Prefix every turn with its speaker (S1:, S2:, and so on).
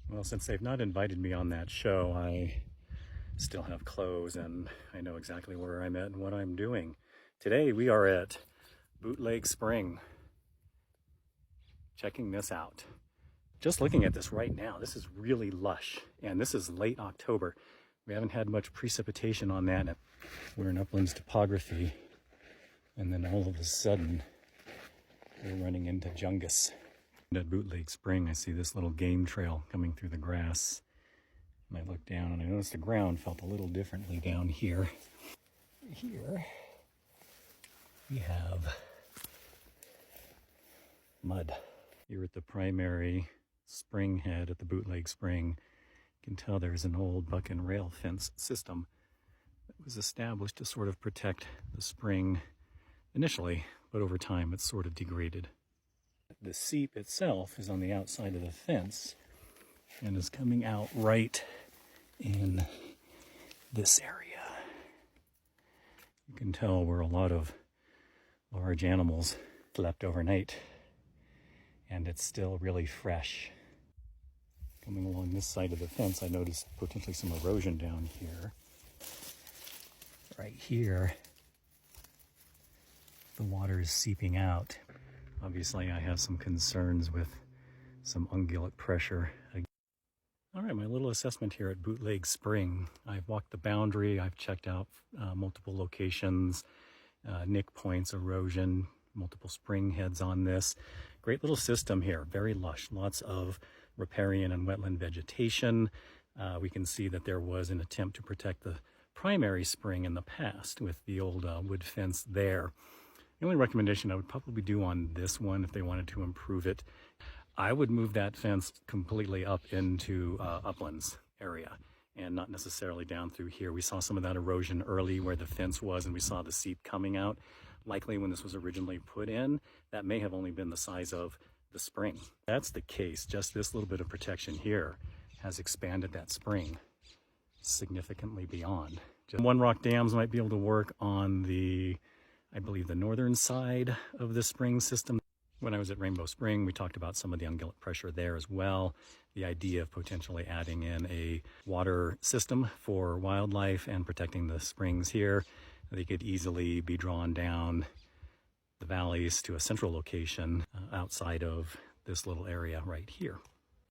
S1: Well, since they've not invited me on that show, I still have clothes and I know exactly where I'm at and what I'm doing. Today we are at Bootleg Spring. Checking this out. Just looking at this right now, this is really lush, and this is late October. We haven't had much precipitation on that. We're in uplands topography, and then all of a sudden we're running into Jungus. At Bootleg Spring, I see this little game trail coming through the grass. And I look down and I noticed the ground felt a little differently down here. Here we have mud. Here at the primary spring head at the Bootleg Spring, you can tell there's an old buck and rail fence system that was established to sort of protect the spring initially, but over time it's sort of degraded. The seep itself is on the outside of the fence and is coming out right in this area. You can tell where a lot of large animals slept overnight, and it's still really fresh. Coming along this side of the fence, I noticed potentially some erosion down here. Right here, the water is seeping out. Obviously, I have some concerns with some ungulate pressure. All right, my little assessment here at Bootleg Spring. I've walked the boundary, I've checked out multiple locations, nick points, erosion, multiple spring heads on this. Great little system here, very lush, lots of riparian and wetland vegetation. We can see that there was an attempt to protect the primary spring in the past with the old wood fence there. The only recommendation I would probably do on this one, if they wanted to improve it, I would move that fence completely up into uplands area and not necessarily down through here. We saw some of that erosion early where the fence was, and we saw the seep coming out. Likely when this was originally put in, that may have only been the size of the spring. That's the case. Just this little bit of protection here has expanded that spring significantly beyond. Just one rock dams might be able to work on the, I believe, the northern side of the spring system. When I was at Rainbow Spring, we talked about some of the ungulate pressure there as well. The idea of potentially adding in a water system for wildlife and protecting the springs here. They could easily be drawn down the valleys to a central location outside of this little area right here.